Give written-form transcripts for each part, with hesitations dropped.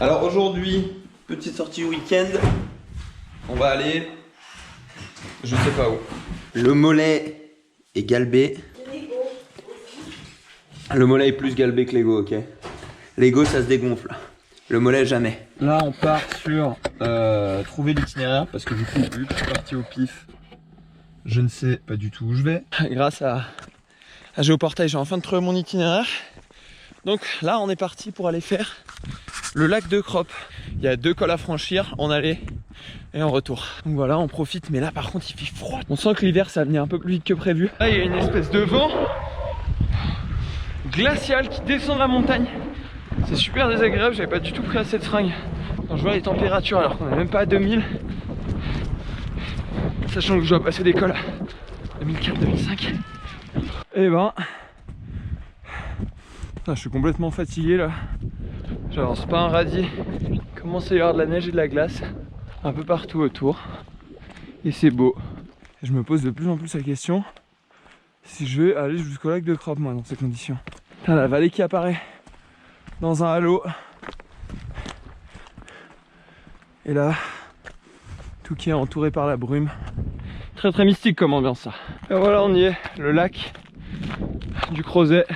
Alors aujourd'hui, petite sortie week-end. On va aller, je sais pas où. Le mollet est galbé. Le mollet est plus galbé que l'ego, ok. L'ego ça se dégonfle. Le mollet jamais. Là on part sur trouver l'itinéraire parce que du coup vu que je suis parti au pif, je ne sais pas du tout où je vais. Grâce à Géoportail, j'ai enfin trouvé mon itinéraire. Donc là on est parti pour aller faire le lac de Crop. Il y a 2 cols à franchir en aller et en retour. Donc voilà, on profite, mais là par contre il fait froid. On sent que l'hiver ça va venir un peu plus vite que prévu. Là il y a une espèce de vent glacial qui descend de la montagne. C'est super désagréable, j'avais pas du tout pris assez de fringues. Quand je vois les températures alors qu'on est même pas à 2000, sachant que je dois passer des cols à 2004-2005. Et ben, je suis complètement fatigué là. J'avance pas un radis. Il commence à y avoir de la neige et de la glace un peu partout autour. Et c'est beau. Et je me pose de plus en plus la question si je vais aller jusqu'au lac de Crop moi dans ces conditions. Putain, la vallée qui apparaît dans un halo. Et là, tout qui est entouré par la brume. Très très mystique comme ambiance ça. Et voilà, on y est, le lac du Crozet.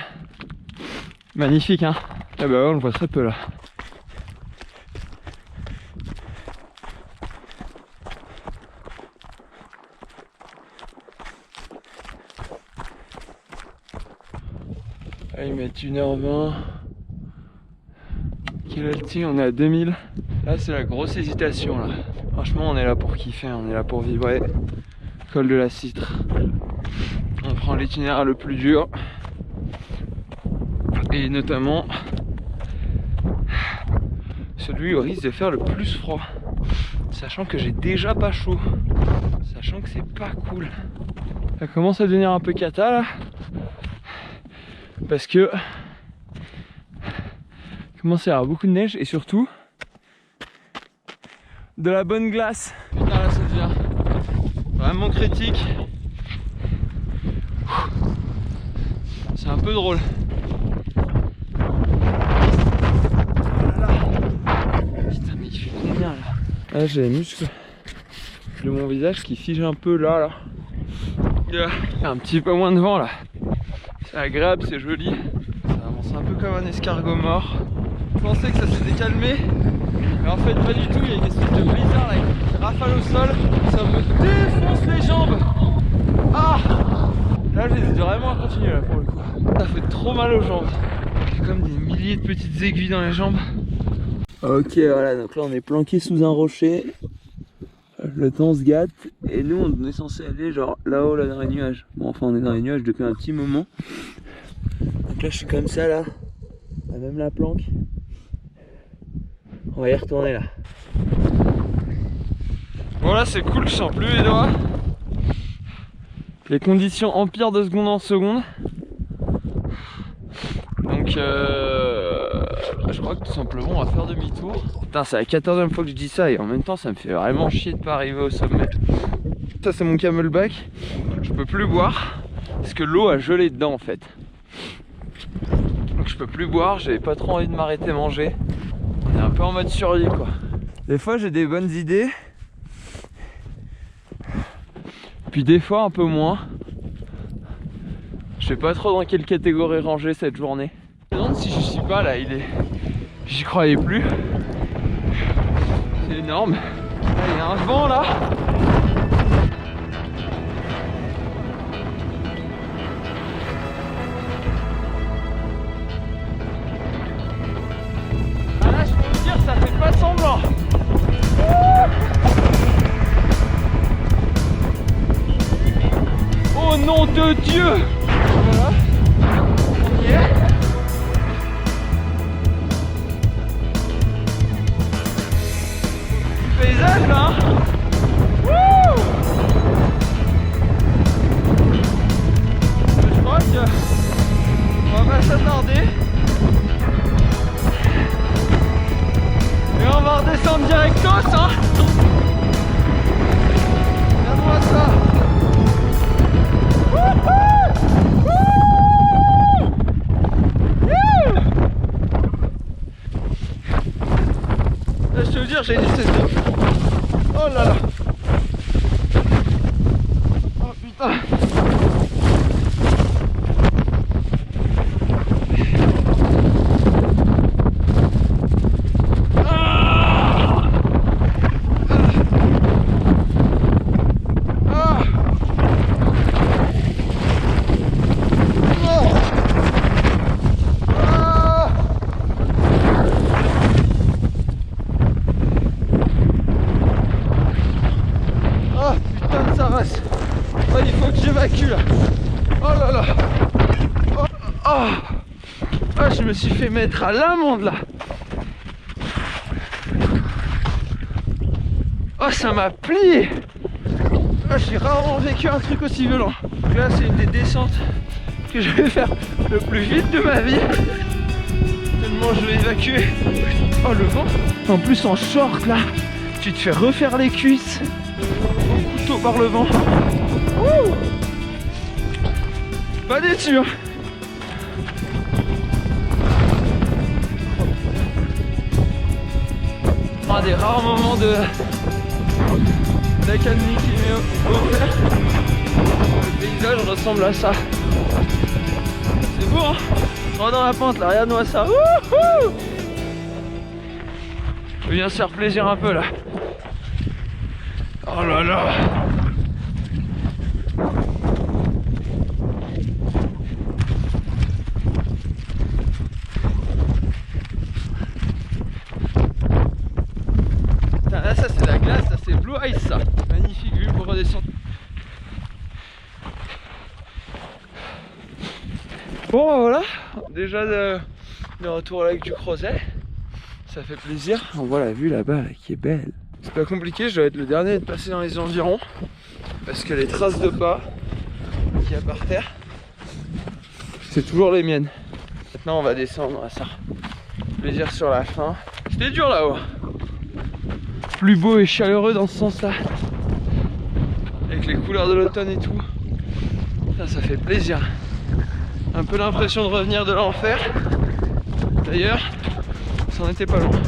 Magnifique hein. Et bah ouais, on le voit très peu là. Là, ils mettent 1h20. Quelle altitude? On est à 2000. Là c'est la grosse hésitation là. Franchement on est là pour kiffer, on est là pour vibrer. Col de la Citre. On prend l'itinéraire le plus dur. Et notamment celui où risque de faire le plus froid. Sachant que j'ai déjà pas chaud. Sachant que c'est pas cool. Ça commence à devenir un peu cata là. Parce que il commence à y avoir beaucoup de neige et surtout de la bonne glace. Putain là ça devient vraiment critique. C'est un peu drôle. Putain mais il fait combien là? Là j'ai les muscles de mon visage qui figent un peu là. Il y a un petit peu moins de vent là. C'est agréable, c'est joli. Ça avance un peu comme un escargot mort. Je pensais que ça s'était calmé. Mais en fait pas du tout, il y a une espèce de blizzard là qui rafale au sol. Ça me défonce les jambes. Ah! Là j'hésite vraiment à continuer là pour le coup. Ça fait trop mal aux jambes. J'ai comme des milliers de petites aiguilles dans les jambes. Ok voilà, donc là on est planqué sous un rocher. Le temps se gâte et nous on est censé aller genre là-haut là dans les nuages. Bon enfin on est dans les nuages depuis un petit moment. Donc là je suis comme ça là. Même la planque. On va y retourner là. Bon là c'est cool, je sens plus les doigts. Les conditions empirent de seconde en seconde. Donc je crois que tout simplement on va faire demi-tour. Putain c'est la 14e fois que je dis ça et en même temps ça me fait vraiment chier de pas arriver au sommet. Ça c'est mon camelback. Je peux plus boire parce que l'eau a gelé dedans en fait. Donc je peux plus boire, j'avais pas trop envie de m'arrêter manger. On est un peu en mode survie quoi. Des fois j'ai des bonnes idées. Puis des fois un peu moins. Je sais pas trop dans quelle catégorie ranger cette journée. Je me demande si je suis pas là, j'y croyais plus. C'est énorme. Là, il y a un vent là. Ah là je peux vous dire ça fait pas semblant. Oh nom de Dieu! Voilà, on y est. Du paysage là! Wouh! Je crois que on va pas s'attarder. Et on va redescendre directos hein! Regarde-moi ça! jure, j'ai une espèce de... Oh là là. Oh putain. Oh, il faut que j'évacue là. Oh là là. Oh, oh. Oh, je me suis fait mettre à l'amende là. Oh, ça m'a plié. Oh, j'ai rarement vécu un truc aussi violent. Donc là, c'est une des descentes que je vais faire le plus vite de ma vie. Tellement je vais évacuer. Oh, le vent. En plus, en short là, tu te fais refaire les cuisses au couteau par le vent. Ouh. Pas déçu hein. Un des rares moments d'accalmie qui m'est offert. Le paysage ressemble à ça. C'est beau hein. Oh, dans la pente là, regarde-moi ça. Wouhou. Je viens se faire plaisir un peu là. Oh là là. Là, ça c'est la glace, ça c'est Blue Ice ça. Magnifique vue pour redescendre. Bon voilà, déjà de retour au lac du Crozet. Ça fait plaisir. On voit la vue là-bas là, qui est belle. C'est pas compliqué, je dois être le dernier de passer dans les environs. Parce que les traces de pas qu'il y a par terre, c'est toujours les miennes. Maintenant on va descendre à ça. Plaisir sur la fin. C'était dur là-haut. Plus beau et chaleureux dans ce sens-là. Avec les couleurs de l'automne et tout. Ça fait plaisir. Un peu l'impression de revenir de l'enfer. D'ailleurs, ça n'en était pas loin.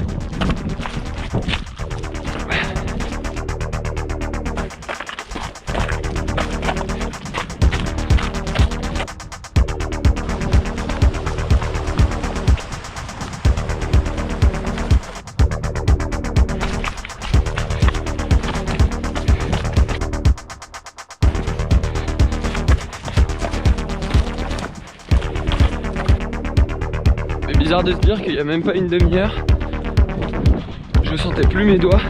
Bizarre de se dire qu'il n'y a même pas une demi-heure, je sentais plus mes doigts.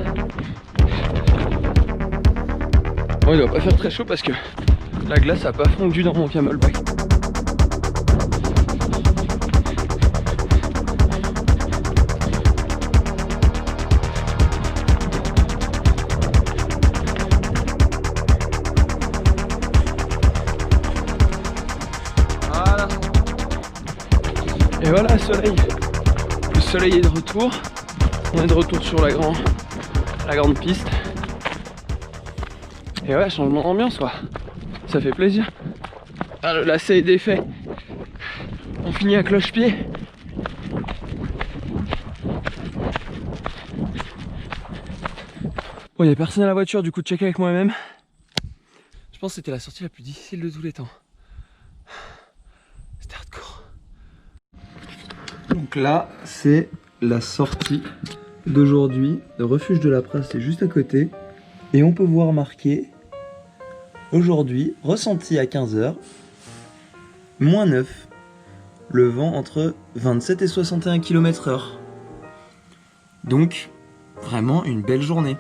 Bon, il doit pas faire très chaud parce que la glace a pas fondu dans mon camelback. Voilà. Et voilà, soleil. Le soleil est de retour. On est de retour sur la grande piste. Et ouais, changement d'ambiance quoi. Ça fait plaisir. Ah, le lacet est défait. On finit à cloche-pied. Bon, il n'y a personne à la voiture, du coup check avec moi-même. Je pense que c'était la sortie la plus difficile de tous les temps. C'était hardcore. Donc là, c'est la sortie d'aujourd'hui. Le refuge de la Prasse est juste à côté. Et on peut voir marqué aujourd'hui, ressenti à 15h, -9. Le vent entre 27 et 61 km/h. Donc, vraiment une belle journée.